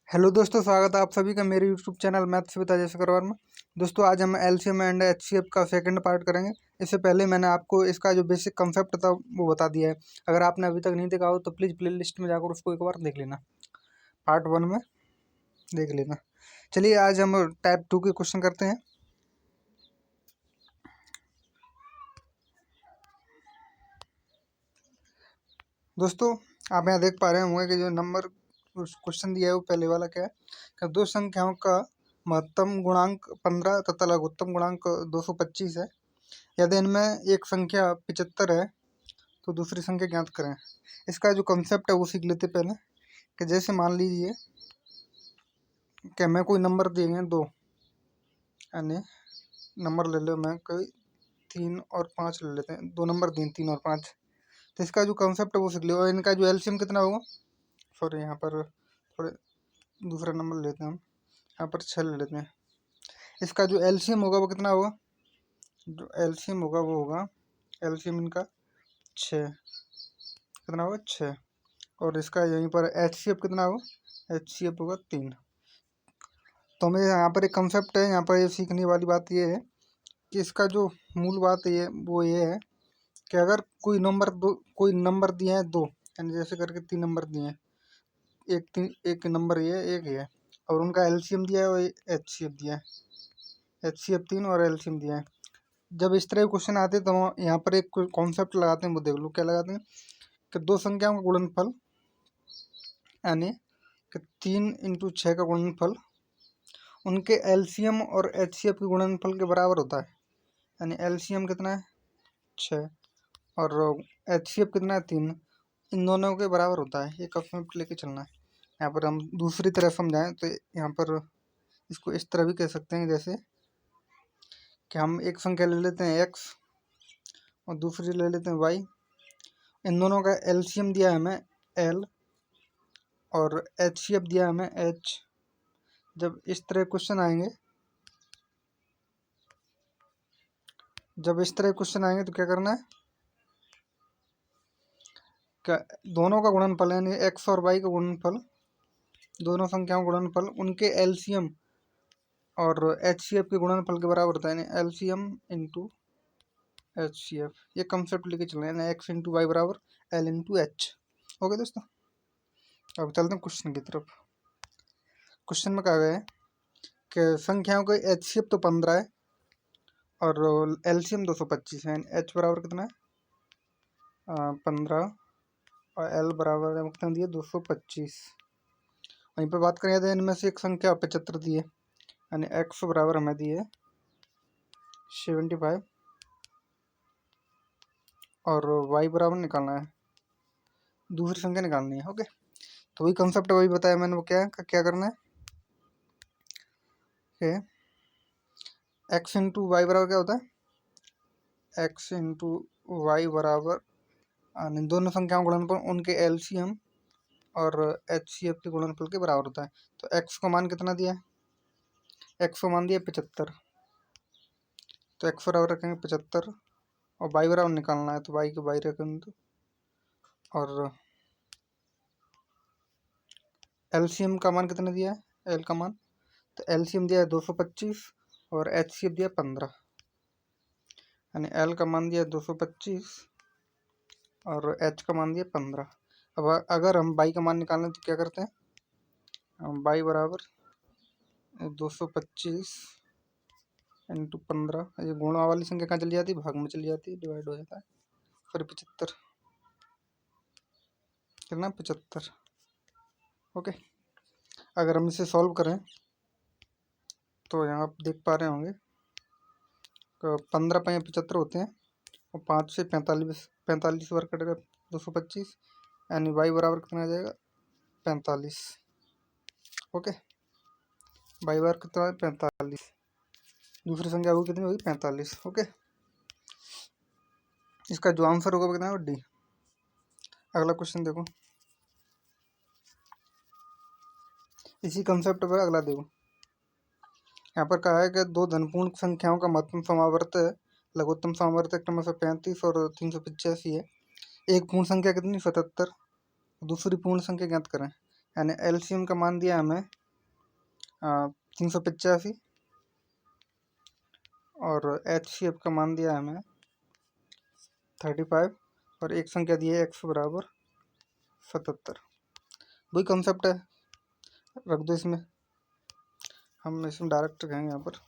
Hello दोस्तों, स्वागत है आप सभी का मेरे YouTube channel Maths with Ajay Agarwal में। दोस्तों, आज हम एलसीएम एंड एचसीएफ का सेकंड पार्ट करेंगे। इससे पहले मैंने आपको इसका जो बेसिक कंसेप्ट था वो बता दिया है। अगर आपने अभी तक नहीं देखा हो तो प्लीज़ प्लेलिस्ट में जाकर उसको एक बार देख लेना, पार्ट 1 में देख लेना। चलिए, आज हम टाइप 2 के क्वेश्चन करते हैं। दोस्तों, आप यहाँ देख पा रहे होंगे कि जो नंबर क्वेश्चन दिया है वो पहले वाला क्या है कि दो संख्याओं का महत्तम गुणांक 15 तथा लघुत्तम गुणांक 225 है। यदि इनमें एक संख्या 75 है तो दूसरी संख्या ज्ञात करें। इसका जो कंसेप्ट है वो सीख लेते पहले कि जैसे मान लीजिए कि मैं कोई नंबर दिए हैं दो, यानी नंबर ले लो, मैं कोई 3 और 5 ले लेते हैं। दो नंबर दिए 3 और 5, तो इसका जो कंसेप्ट है वो सीख लो। और इनका जो एलसीएम कितना होगा, सॉरी यहाँ पर थोड़े दूसरा नंबर लेते हैं हम, यहाँ पर 6 ले लेते हैं। इसका जो एलसीएम होगा वो कितना होगा, जो एलसीएम होगा वो होगा एलसीएम इनका 6, कितना होगा 6। और इसका यहीं पर एचसीएफ कितना होगा, एचसीएफ होगा 3। तो हमें यहाँ पर एक कंसेप्ट है, यहाँ पर ये सीखने वाली बात ये है कि इसका जो मूल बात ये वो ये है कि अगर कोई नंबर दिए हैं दो, यानी जैसे करके 3 नंबर दिए हैं, एक नंबर ये एक है, और उनका एलसीएम दिया है और एचसीएफ दिया है, एचसीएफ 3 और एलसीएम दिया है। जब इस तरह के क्वेश्चन आते हैं तो हम यहाँ पर एक कॉन्सेप्ट लगाते हैं, वो देख लो क्या लगाते हैं कि दो संख्याओं का गुणनफल, यानी कि 3 × 6 का गुणनफल उनके एलसीएम और एचसीएफ के गुणनफल के बराबर होता है। यानी एलसीएम कितना है 6 और एचसीएफ कितना है 3, इन दोनों के बराबर होता है। ये कंसेप्ट लेके चलना है। यहाँ पर हम दूसरी तरह समझाएं तो यहाँ पर इसको इस तरह भी कह सकते हैं, जैसे कि हम एक संख्या ले लेते हैं x और दूसरी ले लेते हैं y। इन दोनों का एलसीएम दिया है हमें l और एचसीएफ दिया है हमें h। जब इस तरह क्वेश्चन आएंगे तो क्या करना है, क्या दोनों का गुणनफल यानी x और y का गुणनफल, दोनों संख्याओं का गुणनफल उनके एलसीएम और एचसीएफ के गुणनफल के बराबर होता है, यानी एलसीएम इंटू एचसीएफ। ये कंसेप्ट लेके चल रहे हैं, एक्स इंटू वाई बराबर एल इंटू एच। ओके दोस्तों, अब चलते हैं क्वेश्चन की तरफ। क्वेश्चन में कहा गया है कि संख्याओं का एचसीएफ तो 15 है और एलसीएम 225 है। एच बराबर कितना है 15 और एल बराबर है कितना दिया 225। वहीं पर बात करें तो इनमें से एक संख्या 75 दी है, यानी एक्स बराबर हमें दी है 75 और वाई बराबर निकालना है, दूसरी संख्या निकालनी है। ओके, तो वही कंसेप्ट वही बताया मैंने, वो क्या करना है कि एक्स इंटू वाई बराबर क्या होता है, एक्स इंटू वाई बराबर दोनों संख्याओं का गुणनफल उनके एलसीएम और एचसीएफ के गुणनफल के बराबर होता है। तो एक्स का मान कितना दिया है, एक्स का मान दिया 75, तो एक्स बराबर रखेंगे 75 और वाई बराबर निकालना है, तो वाई को वाई रखेंगे तो, और एलसीएम का मान कितना दिया है, एल का मान, तो एलसीएम दिया है 225 और एचसीएफ दिया 15, यानी एल का मान दिया 225 और एच का मान दिया 15। अब अगर हम बाई का मान निकालें तो क्या करते हैं, बाई बराबर 225 इंटू 15, ये गुणा वाली संख्या कहाँ चली जाती है, भाग में चली जाती है, डिवाइड हो जाता है, फिर 75 कितना 75। ओके, अगर हम इसे सॉल्व करें तो यहाँ आप देख पा रहे होंगे 15 × 75 होते हैं और 5 से 45 वर्ग कटेगा 225, यानी वाई बराबर कितना आ जाएगा 45। ओके, वाई बराबर कितना है 45, दूसरी संख्या होगी कितनी होगी 45। ओके, इसका जो आंसर होगा कितना है डी। अगला क्वेश्चन देखो, इसी कंसेप्ट पर अगला देखो। यहाँ पर कहा है कि दो धनपूर्ण संख्याओं का महत्तम समावर्त लघुत्तम समावर्त क्रमशः 35 और 385 है। एक पूर्ण संख्या कितनी 77, दूसरी पूर्ण संख्या ज्ञात करें। यानी एलसीएम का मान दिया हमें 385 और एचसीएफ का मान दिया हमें 35 और एक संख्या दी है x बराबर 77। वही कॉन्सेप्ट है, रख दो इसमें, हम इसमें डायरेक्ट रखेंगे यहाँ पर।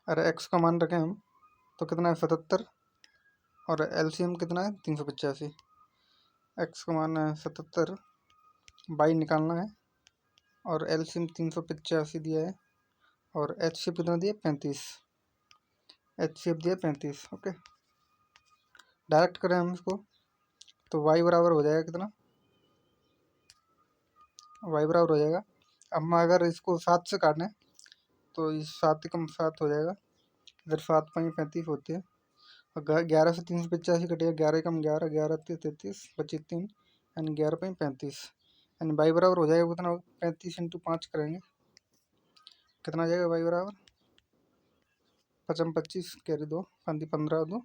अरे x का मान रखें हम तो कितना है 77 और एलसीएम कितना है 385। x का मान है 77, बाई निकालना है और एलसीएम 385 दिया है और एचसीएफ कितना दिया 35, एचसीएफ दिया 35। ओके, डायरेक्ट करें हम इसको तो y बराबर हो जाएगा कितना, y बराबर हो जाएगा। अब हम अगर इसको 7 से काटें तो इस 7 कम 7 हो जाएगा, इधर 7 5 35 होते हैं और 11 से 385 कटेगा, 11 कम 11, 11 33 25 3 यानी 11 5 35 यानी y बराबर हो जाएगा कितना, 35 इंटू 5 करेंगे कितना आ जाएगा y बराबर 25 कैरी 2 15 2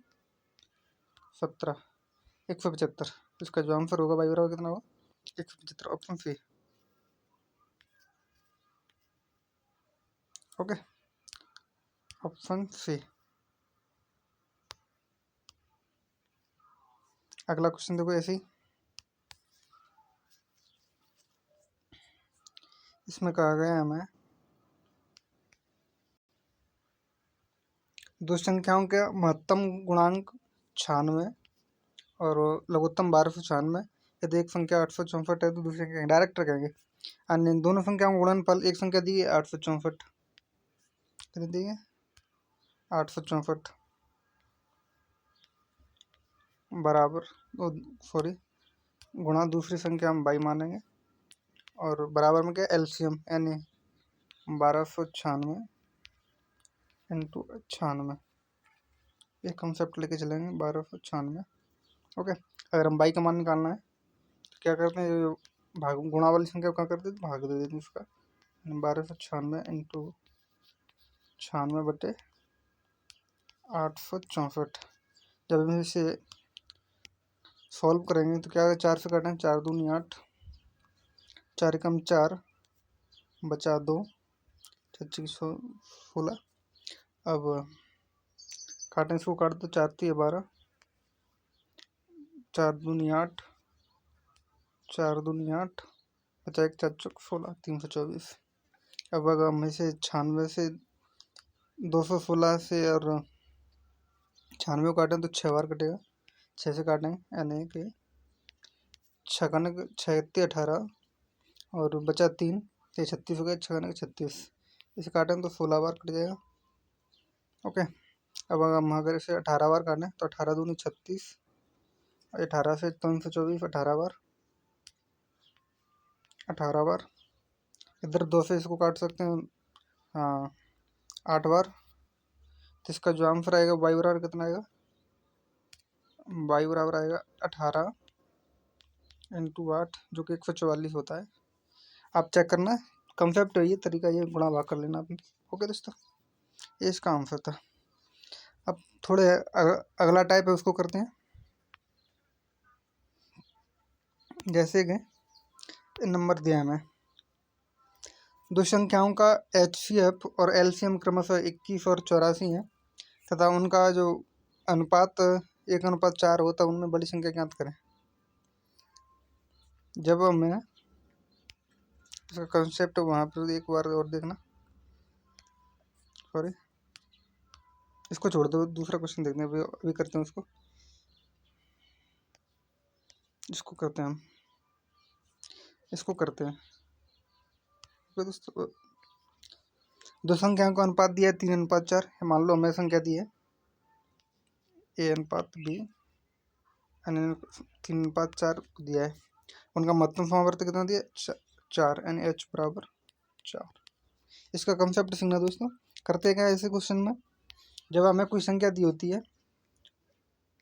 17 175। इसका जो आंसर होगा y बराबर कितना होगा 175, option C. Okay, option C. अगला क्वेश्चन देखो ऐसे ही, इसमें कहा गया है हमें दो संख्याओं के महत्तम गुणांक 96 और लघुत्तम 1296। यदि एक संख्या 864 है तो दूसरी संख्या डायरेक्ट रखेंगे। अन्य दोनों संख्याओं का गुणनफल, एक संख्या दी है 864, कितनी दी है 864 बराबर सॉरी गुणा दूसरी संख्या हम बाई मानेंगे और बराबर में क्या एलसीएम यानी 1296 इंटू 96, ये कंसेप्ट लेके चलेंगे 1296। ओके, अगर हम बाई का मान निकालना है तो क्या करते हैं, जो भाग गुणा वाली संख्या को क्या करते हैं, भाग दे देते हैं उसका, 1296 इंटू 96 बटे 864। जब हम इसे सॉल्व करेंगे तो क्या होगा, 4 से काटें 4 दूनी 8, 4 कम 4 बचा 2, 16। अब काटें इसको, काट दो 4 3 12, 4 दूनी 8, 4 दूनी 8 बचा 1 4 चौक 16, 324। अब अगर हम इसे 96 से 216 से और 96 को काटें तो 6 बार कटेगा, 6 से काटेंगे यानी कि 6 18 और बचा 3 तो 36 हो गया, 6 36, इसे काटें तो 16 बार कट जाएगा। ओके, अब अगर इसे 18 बार काटें तो 18 दूनी 36, 18 से 324, 18 बार 18 बार, इधर 2 से इसको काट सकते हैं, हाँ 8 बार। तो इसका जो आंसर आएगा y बराबर कितना आएगा, y बराबर आएगा 18 इंटू 8 जो कि 144 होता है। आप चेक करना, कंसेप्ट ये तरीका, ये गुणा भाग कर लेना आपने। ओके दोस्तों, ये इसका आंसर था। अब थोड़े अगला टाइप है उसको करते हैं। जैसे कि नंबर दिया है हमें, दो संख्याओं का एचसीएफ और एलसीएम क्रमशः 21 और 84 है तथा उनका जो अनुपात 1:4 होता है, उनमें बड़ी संख्या ज्ञात करें। जब हमें इसका कंसेप्ट वहाँ पर एक बार और देखना, सॉरी इसको छोड़ दो, दूसरा क्वेश्चन देखते हैं, अभी करते हैं उसको, इसको करते हैं हम, इसको करते हैं। दोस्तों, दो संख्याओं का अनुपात दिया है 3:4। मान लो हमें संख्या दी है ए अनुपात बी, 3:4 दिया है, उनका महत्तम समावर्त कितना दिया 4 यानी h बराबर 4। इसका कंसेप्ट सीखना दोस्तों। करते क्या ऐसे क्वेश्चन में, जब हमें कोई संख्या दी होती है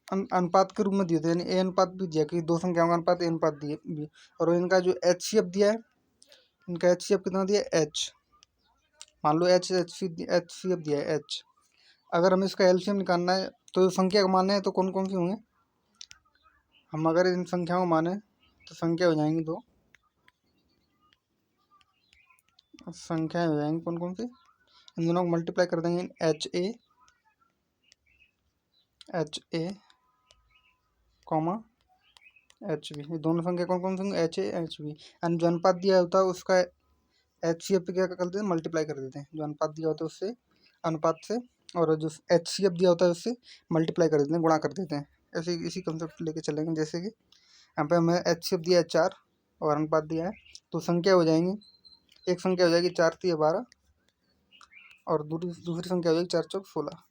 अनुपात के रूप में दी होती है, यानी ए अनुपात भी दिया कि दो संख्याओं का अनुपात ए अनुपात दिए, और इनका जो एचसीएफ दिया है, इनका एचसीएफ कितना दिया है h, मान लो एचसीएफ दिया है h। अगर हमें इसका एलसीएम निकालना है तो जो संख्या को माने तो कौन कौन सी होंगे, हम अगर इन संख्याओं को माने तो संख्या हो जाएंगी दो, संख्याएं हो जाएंगी कौन कौन सी, इन दोनों को मल्टीप्लाई कर देंगे, H A comma H B, ये दोनों संख्या कौन कौन सी होंगी, H A H B. And जो अनुपात दिया होता है उसका एच सी एफ पे क्या कर देते हैं, मल्टीप्लाई कर देते हैं, जो अनुपात दिया होता है उससे, अनुपात से, और जो एच सी एफ दिया होता है उससे मल्टीप्लाई कर देते हैं, गुणा कर देते हैं। ऐसे इसी कंसेप्ट लेके चलेंगे। जैसे कि यहाँ पे हमें एच सी एफ दिया है 4 और अनुपात दिया है, तो संख्या हो जाएंगी, एक संख्या हो जाएगी 4 3 12 और दूसरी संख्या हो जाएगी 4 4 16,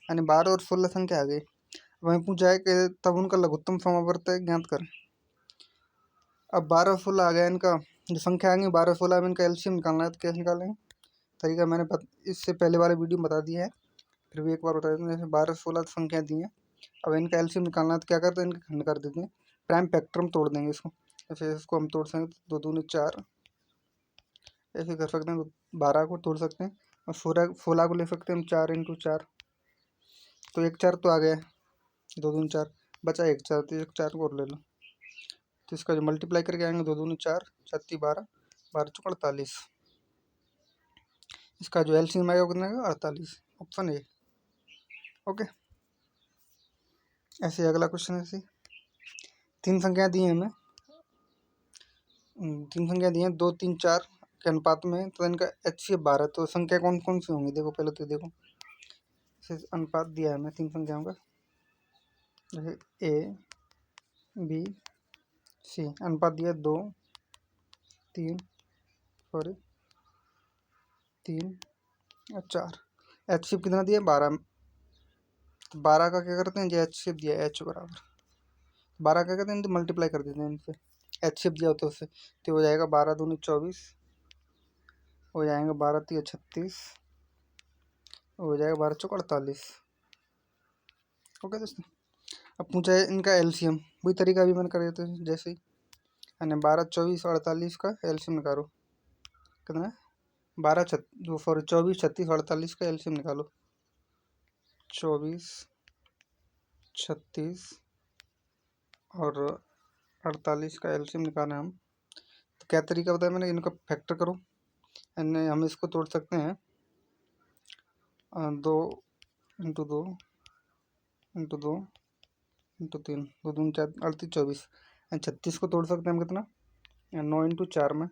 यानी 12 और 16 संख्या आ गई। वहीं पूछा है कि तब उनका लघुत्तम समावर्त ज्ञात करें। अब 12 और 16 आ गया, इनका जो संख्या आएंगे 12 16, अब इनका एलसीएम निकालना है, तो कैसे निकालेंगे, तरीका मैंने इससे पहले वाले वीडियो में बता दिया है, फिर भी एक बार बता देते हैं। जैसे 12 16 संख्या दी हैं, अब इनका एलसीएम निकालना है, तो क्या करते हैं, इनके खंड कर देते हैं, प्राइम फैक्टर में तोड़ देंगे इसको। जैसे इसको हम तोड़ सकते हैं, 2 दूनी 4, ऐसे कर सकते हैं, 12 को तोड़ सकते हैं, और 16 को ले सकते हैं हम 4 इंटू 4, तो 1 4 तो आ गया, 2 दूनी 4, बचा 1 4, तो 1 4 को और ले लो, तो इसका जो मल्टीप्लाई करके आएंगे 2 दूनी 4 छत्ती 12 12 चौक 48, इसका जो एलसीएम आएगा कितना आएगा 48, ऑप्शन ए। ओके, ऐसे अगला क्वेश्चन है, ऐसे 3 संख्या दी हैं हमें, 3 संख्या दी हैं 2 3 4 के अनुपात में, तो इनका एच सी एफ 12, तो संख्या कौन कौन सी होंगी, देखो पहले तो देखो, अनुपात दिया है हमें 3 संख्याओं का, जैसे ए बी सी, अनुपात दिया 2 3 सॉरी 3 और 4, एच सी एफ कितना दिया 12, तो 12 का क्या करते हैं, जो एच सी एफ दिया एच बराबर 12 क्या करते हैं, तो मल्टीप्लाई कर देते हैं इनसे, एच सी एफ दिया होता है उससे, तो हो जाएगा 12 दूनी 24, हो जाएगा 12 3 36, हो जाएगा 12 चौक 48। ओके दोस्तों, अब पूछा है इनका एलसीएम, वही तरीका भी मैंने कर थे जैसे ही, यानी 12 24 और 48 का एलसीएम निकालो, कितना है 12 सॉरी 24 36 48 का एलसीएम निकालो, 24 36 और 48 का एलसीएम निकालना है हम, तो क्या तरीका बताया मैंने, इनका फैक्टर करो, यानी हम इसको तोड़ सकते हैं 2 इंटू 2 इंटू 2 इंटू 3, 2 दूनी 4 38 24, 36 को तोड़ सकते हैं हम कितना, 9 इंटू 4 में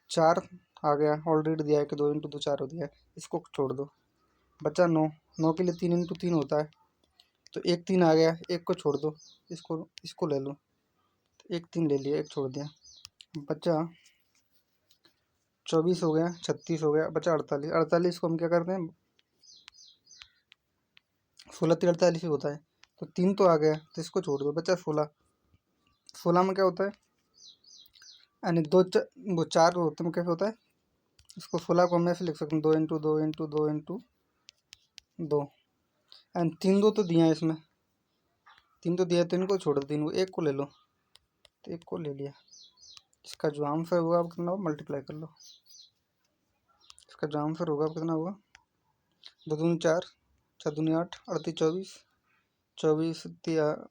4 आ गया, ऑलरेडी दिया है कि 2 इंटू 2 4 हो दिया है, इसको छोड़ दो, बचा 9, 9 के लिए 3 इंटू 3 होता है, तो एक 3 आ गया, एक को छोड़ दो, इसको ले लो, तो एक 3 ले लिया, एक छोड़ दिया, बचा 24 हो गया, 36 हो गया, बचा 48, 48 को हम क्या करते हैं, 16 3 48 ही होता है, तो 3 तो आ गया, तो इसको छोड़ दो, बचा 16, 16 में क्या होता है, यानी वो 4 होते में कैसे होता है, इसको 16 को हम ऐसे लिख सकते हैं 2 इंटू 2 इंटू 2 इंटू 2, एंड 3 2 तो दिया है इसमें, 3 तो दिया है, तो इनको छोड़ दो, 3 को एक को ले लो, तो एक को ले लिया, इसका जो आंसर होगा आप कितना होगा, मल्टीप्लाई कर लो, इसका जो आंसर होगा कितना होगा, 2 दूनी 4 4 दूनी 8 38 24 24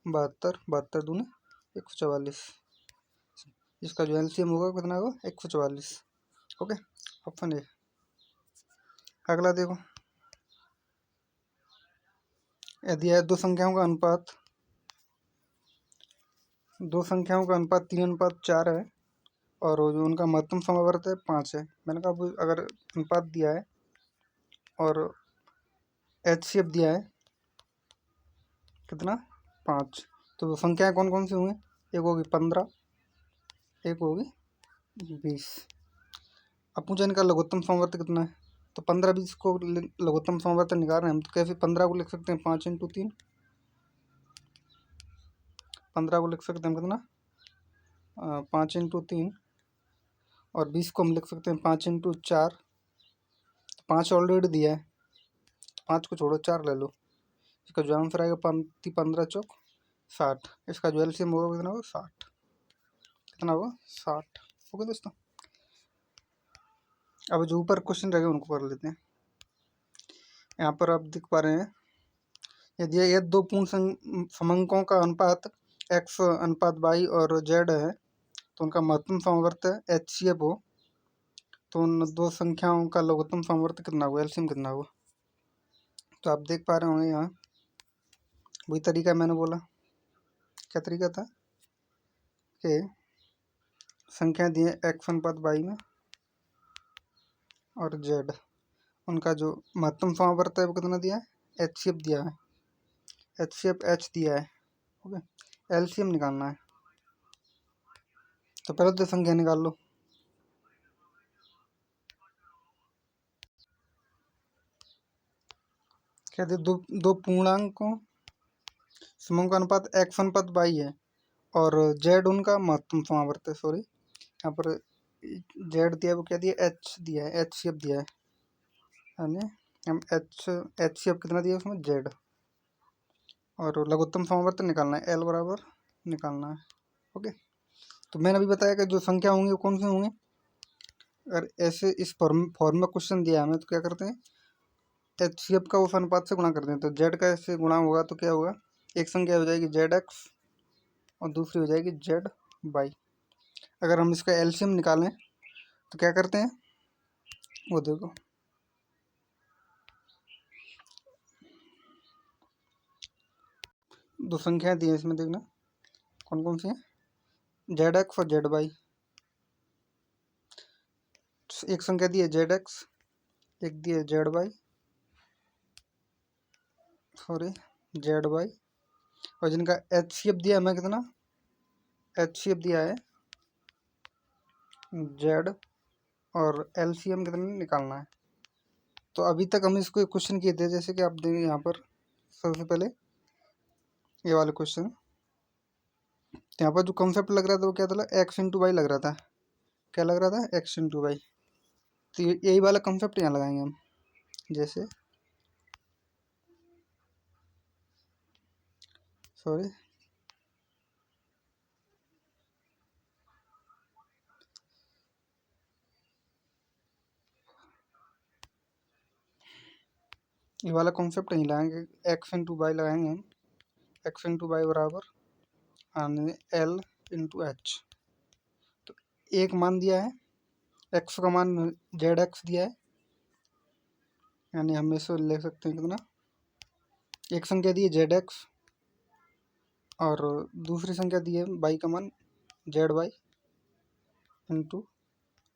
72 72 दूनी 144, इसका जो एलसीएम होगा कितना होगा 144। Okay, option A. अगला देखो, यदि है दो संख्याओं का अनुपात 3 अनुपात 4 है, और जो उनका महत्तम समावर्त है 5 है, मैंने कहा अगर अनुपात दिया है और एच सी एफ दिया है कितना 5, तो वो संख्याएं कौन कौन सी होंगी, एक होगी 15, एक होगी 20। अब पूछा इनका लघुत्तम समवर्त कितना है, तो 15 20 को लघुत्तम समवर्त निकाल रहे हैं हम, तो कैसे 15 को लिख सकते हैं 5 इंटू 3, 15 को लिख सकते हैं कितना 5 इंटू 3, और 20 को हम लिख सकते हैं 5 इंटू 4, 5 ऑलरेडी दिया है, 5 को छोड़ो 4 ले लो, इसका जो आंसर आएगा 15 चौक 60, इसका जो एलसीएम होगा कितना होगा 60, कितना होगा 60। ओके दोस्तों, अब जो ऊपर क्वेश्चन रहेगा उनको कर लेते हैं। यहाँ पर आप देख पा रहे हैं यदि ये दो पूर्ण समंकों का अनुपात x अनुपात y और z है तो उनका महत्तम समवर्त HCF हो तो उन दो संख्याओं का लघुत्तम समवर्त कितना हुआ, एलसीएम कितना हुआ। तो आप देख पा रहे होंगे यहाँ वही तरीका मैंने बोला। क्या तरीका था कि संख्या दी है x अनुपात y में और z, उनका जो महत्तम समवर्त है वो कितना दिया है, HCF दिया है, HCF H दिया है। ओके, एलसीएम निकालना है। तो पहले तो संख्या निकाल लो। कहते दो पूर्णांकों समूह का अनुपात x अनुपात y है और z उनका महत्तम समावर्त है। सॉरी, यहाँ पर z दिया है, वो क्या दिया, h दिया है, HCF दिया है, यानी हम HCF कितना दिया उसमें, z, और लघुत्तम समावर्त निकालना है, l बराबर निकालना है। ओके, तो मैंने अभी बताया कि जो संख्या होंगी वो कौन सी होंगी। अगर ऐसे इस फॉर्म में क्वेश्चन दिया हमें तो क्या करते हैं, HCF का उस अनुपात से गुणा करते हैं। तो z का ऐसे गुणा होगा तो क्या होगा, एक संख्या हो जाएगी ZX और दूसरी हो जाएगी ZY। अगर हम इसका एलसीएम निकालें तो क्या करते हैं, वो देखो, दो संख्याएं दी हैं इसमें, देखना कौन कौन सी हैं, ZX और ZY। एक संख्या दी है ZX, एक दी है ZY, सॉरी ZY, और जिनका HCF दिया हमें कितना, HCF दिया है Z, और LCM कितना निकालना है। तो अभी तक हम इसको क्वेश्चन किए थे, जैसे कि आप देखें यहाँ पर सबसे पहले ये वाले क्वेश्चन, यहाँ पर जो कॉन्सेप्ट लग रहा था वो क्या था, x इंटू वाई लग रहा था। क्या लग रहा था, x इंटू वाई। तो यही वाला कॉन्सेप्ट यहाँ लगाएंगे हम। जैसे सॉरी, ये वाला कॉन्सेप्ट नहीं लगाएंगे, x इंटू वाई लगाएंगे हम। x इंटू वाई बराबर L इंटू एच। तो एक मान दिया है, x का मान ZX दिया है, यानी हम इसको ले सकते हैं कितना, एक संख्या दी है ZX और दूसरी संख्या दी है y का मान ZY इंटू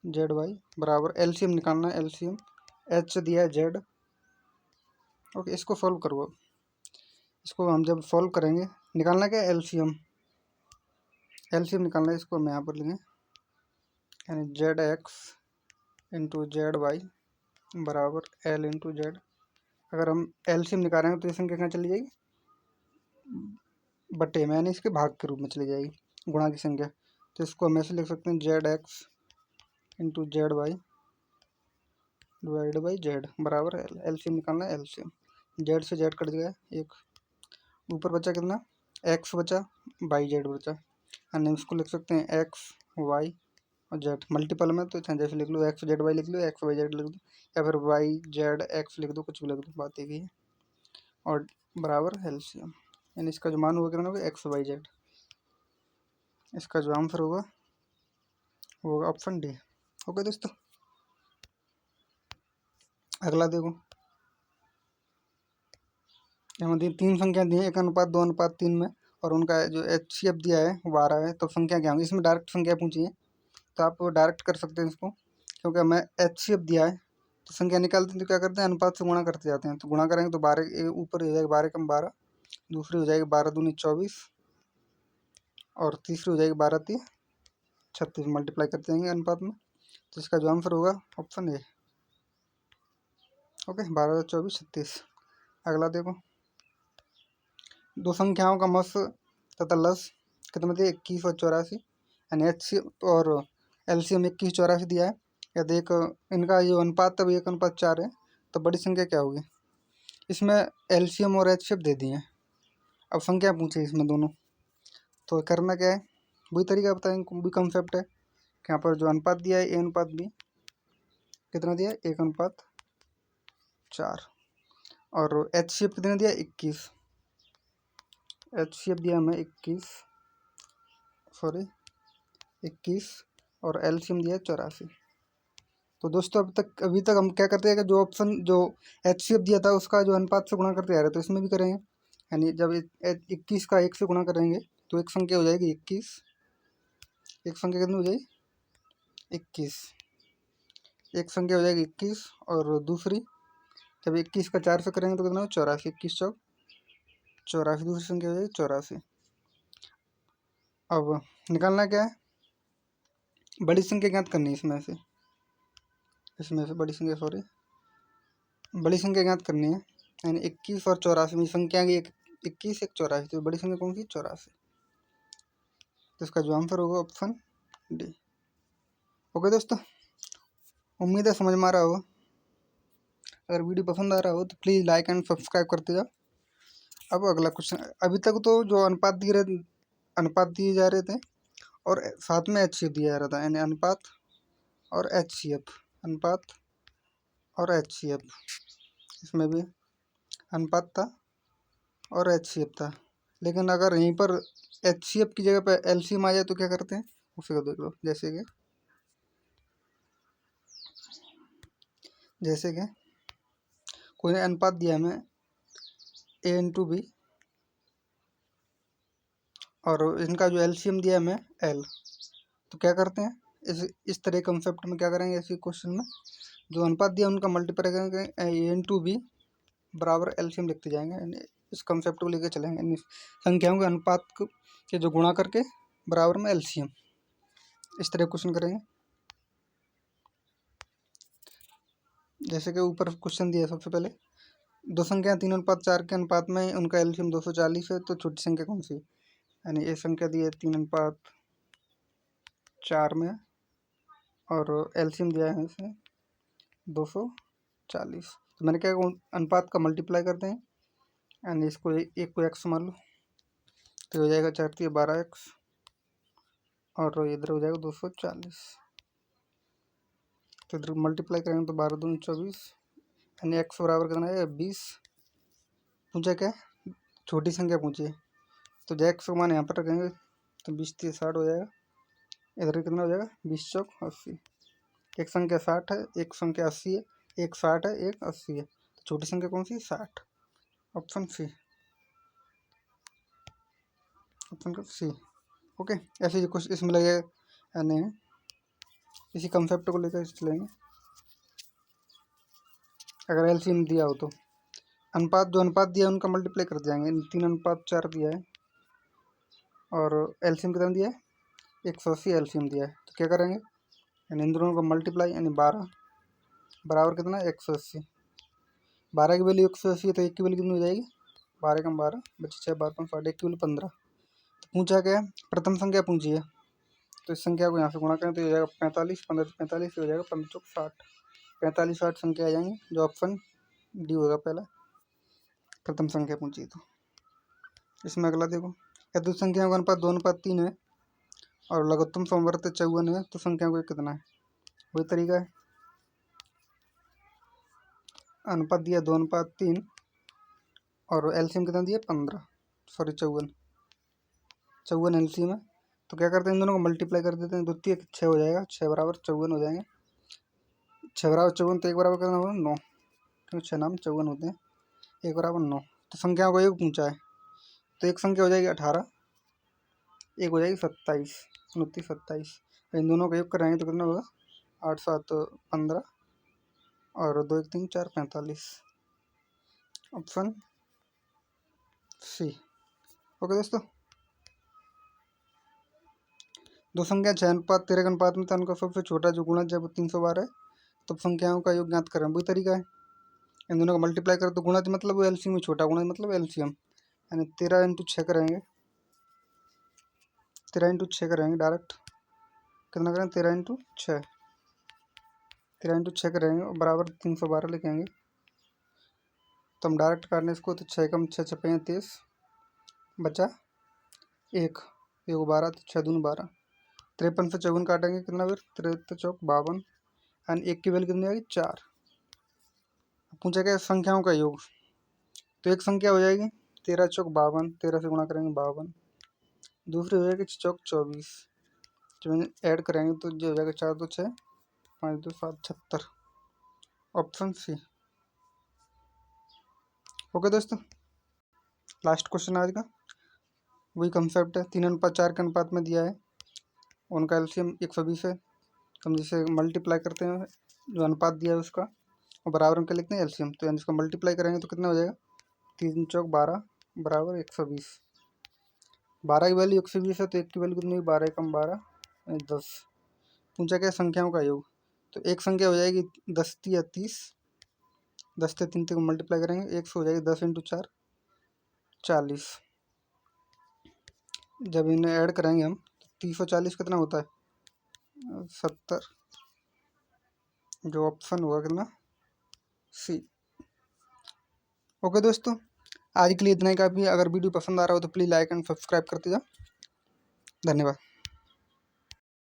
ZY बराबर एलसीएम निकालना है, एलसीएम H दिया है Z। ओके, इसको सॉल्व करो। इसको हम जब सॉल्व करेंगे, निकालना क्या है, एलसीएम, एलसीएम निकालना है। इसको हम यहाँ पर लेंगे, यानी ZX इंटू ZY बराबर L इंटू Z। अगर हम एलसीएम निकालेंगे तो ये संख्या कहाँ चली जाएगी, बटे में, यानी इसके भाग के रूप में चली जाएगी, गुणा की संख्या। तो इसको हम ऐसे लिख सकते हैं, ZX into ZY divide by Z बराबर एलसीएम निकालना है, एलसीएम Z से Z कट गया, एक ऊपर बचा कितना, x बचा, बाई Z बचा, यानी इसको लिख सकते हैं x y और z मल्टीपल में। तो चाहे जैसे लिख लो, x z y लिख लो, x y z लिख दो, या फिर y z x लिख दो, कुछ भी लिख दो, बात एक ही है। और बराबर एलसीएम, यानी इसका जो मान होगा कितना होगा, x y z। इसका जो आंसर होगा वो होगा ऑप्शन डी। ओके दोस्तों, अगला देखो, यहाँ तीन संख्या दी है, 1:2:3 में, और उनका जो HCF दिया है 12 है। तो संख्या क्या होगी, इसमें डायरेक्ट संख्या पूछी है तो आप डायरेक्ट कर सकते हैं इसको, क्योंकि हमें HCF दिया है। तो संख्या निकालते हैं तो क्या करते हैं, अनुपात से गुणा करते जाते हैं। तो गुणा करेंगे तो 12 ऊपर हो जाएगा 12 कम 12, दूसरी हो जाएगी 12 दूनी 24, और तीसरी हो जाएगी 12 × 36, मल्टीप्लाई करते जाएंगे अनुपात में। तो इसका जो आंसर होगा ऑप्शन ए। ओके, 12 24 36। अगला देखो, दो संख्याओं का मस तथा लस कितना दिया, 21 और 84, यानी HCF और LCM 21 84 दिया है। या देख, इनका जो अनुपात तब 1:4 है, तो बड़ी संख्या क्या होगी, इसमें LCM और HCF दे दिए हैं, अब संख्या पूछे इसमें दोनों। तो करना क्या है, वही तरीका बताएंगे, भी कंसेप्ट है कि यहाँ पर जो अनुपात दिया है A:B कितना दिया है, 1:4, और HCF कितना दिया है 21, HCF दिया हमें 21 और LCM दिया 84। तो दोस्तों अभी तक हम क्या करते हैं कि जो ऑप्शन जो HCF दिया था उसका जो अनुपात से गुणा करते आ रहे, तो इसमें भी करेंगे। यानी जब 21 का 1 से गुणा करेंगे तो एक संख्या हो जाएगी 21। एक संख्या कितनी हो जाएगी? 21। एक संख्या हो जाएगी 21 और दूसरी जब 21 का 4 से करेंगे तो कितना हो? 84। 21 चौक 84, दूसरी संख्या हो जाएगी 84। अब निकालना क्या है? बड़ी संख्या ज्ञात करनी है इसमें से बड़ी संख्या ज्ञात करनी है। यानी 21 और 84 में संख्या की 21 एक 84, तो बड़ी संख्या कौन सी? 84। तो इसका जो आंसर होगा ऑप्शन डी। ओके दोस्तों, उम्मीद है समझ में आ रहा होगा। अगर वीडियो पसंद आ रहा हो तो प्लीज़ लाइक एंड सब्सक्राइब करते जाओ। अब अगला क्वेश्चन, अभी तक तो जो अनुपात दिए जा रहे थे और साथ में HCF दिया जा रहा था, यानी अनुपात और HCF। इसमें भी अनुपात था और HCF था, लेकिन अगर यहीं पर HCF की जगह पे LCM आ जाए तो क्या करते हैं उसी को देख लो। जैसे कि कोई अनुपात दिया हमें A/B और इनका जो LCM दिया हमें L, तो क्या करते हैं इस तरह कंसेप्ट में क्या करेंगे? इसी क्वेश्चन में जो अनुपात दिया उनका मल्टीप्लाई करेंगे, A/B बराबर LCM लिखते जाएंगे। यानी इस कंसेप्ट को लेकर चलेंगे, यानी संख्याओं के अनुपात के जो गुणा करके बराबर में LCM, इस तरह क्वेश्चन करेंगे। जैसे कि ऊपर क्वेश्चन दिया है, सबसे पहले दो संख्या 3:4 के अनुपात में उनका LCM 240 है, तो छोटी संख्या कौन सी? यानी ये संख्या दी है 3:4 में और LCM दिया है इसे 240। तो मैंने क्या अनुपात का मल्टीप्लाई करते हैं, यानी इसको एक को x मान लो तो हो जाएगा 4 × 12x और इधर हो जाएगा 240। तो इधर मल्टीप्लाई करेंगे तो 12 दूनी 24, यानी x बराबर कितना है? 20। पूछा क्या? छोटी संख्या पूछी है, तो जो x को मान यहाँ पर रखेंगे तो 20 × 60 हो जाएगा। इधर कितना हो जाएगा? 20 चौक 80। एक संख्या 60 है, एक संख्या 80 है, एक 60 है, एक 80 है, तो छोटी संख्या कौन सी? 60। Option C. ओके, ऐसे ही कुछ इसमें लगेगा, यानी इसी कंसेप्ट को लेकर चलेंगे। अगर LCM दिया हो तो जो अनुपात दिया है उनका मल्टीप्लाई कर जाएंगे। 3:4 दिया है और LCM कितना दिया है? 180 LCM दिया है, तो क्या करेंगे? यानी इन दोनों का मल्टीप्लाई, यानी 12 बराबर कितना? 180। 12 की वैल्यू 180 है, तो 1 की वैल्यू कितनी हो जाएगी? 12 कम 12 बचे 6, 12 5 8, 1 की वैल्यू 15। तो पूछा क्या है? प्रथम संख्या पूछी है, तो इस संख्या को यहाँ से गुणा करें तो हो जाएगा 45, 15 45 हो जाएगा 15 चौक 60। 45 60 संख्या आ जाएंगी, जो ऑप्शन डी होगा पहला, प्रथम संख्या पूछी। तो इसमें अगला देखो, यदि संख्याओं का अनुपात 2:3 है और लघुत्तम समवर्त 54 है, तो संख्या को कितना है? वही तरीका है, अनुपात दिया 2:3 और LCM कितना दिया? 54 LCM है। तो क्या करते हैं? इन दोनों को मल्टीप्लाई कर देते हैं, द्वितीय 6 हो जाएगा, 6 बराबर 54 हो जाएंगे। 6 बराबर 54, तो 1 बराबर कितना होगा? 9, क्योंकि 6 नाम 54 होते हैं। 1 बराबर 9। तो संख्या को 1 पूछा है, तो एक संख्या हो जाएगी 18, एक हो जाएगी 27, 29 27। इन दोनों का योग कराएंगे तो कितना होगा? 8 7 15 और 2 1 3 4 45। Option C. ओके दोस्तों, दो संख्या 6:13 के अनुपात में था, उनका सबसे छोटा जो गुणज है वो 312 है, तो संख्याओं का योग ज्ञात करें। वही तरीका है, इन दोनों को मल्टीप्लाई करें तो गुणज मतलब LCM में छोटा गुणज मतलब LCM, यानी 13 × 6 करेंगे, 13 × 6 करेंगे डायरेक्ट। कितना करें? 13 × 6, 13 × 6 करेंगे और बराबर 312 लिखेंगे। तो हम डायरेक्ट काटने इसको, तो 6 कम 6 6 35 बचा 1, 12, तो 6 दूनी 12। 53 से 54 काटेंगे, कितना फिर? 53 चौक 52, यानी 1 की वैल्यू कितनी आएगी? 4। पूछा क्या? संख्याओं का योग, तो एक संख्या हो जाएगी 13 चौक 52, 13 से गुणा करेंगे 52। दूसरी हो जाएगी चौक 24, जब ऐड करेंगे तो जो हो जाएगा 4 2 6 5 2 7 76। Option C. ओके दोस्तों, लास्ट क्वेश्चन आज का वही कंसेप्ट है, 3:4 के अनुपात में दिया है, उनका एलसीएम 120 है। हम जिसे मल्टीप्लाई करते हैं जो अनुपात दिया है उसका, और बराबर में क्या लिखते हैं एलसीएम, तो यानी इसको मल्टीप्लाई करेंगे तो कितना हो जाएगा, 3 चौक 12 बराबर 120। 12 की वैल्यू 120 है तो 1 की वैल्यू कितनी हुई, 12 कम 12 10। पूछा क्या संख्याओं का योग, तो एक संख्या हो जाएगी 10 या 30, 10 से 3 को मल्टीप्लाई करेंगे 1 से हो जाएगी 10 × 4 40। जब इन्हें ऐड करेंगे हम तो 30 और 40 कितना होता है 70, जो ऑप्शन हुआ कितना सी। ओके दोस्तों, आज के लिए इतना ही काफ़ी है। अगर वीडियो पसंद आ रहा हो तो प्लीज़ लाइक एंड सब्सक्राइब करते जाओ। धन्यवाद।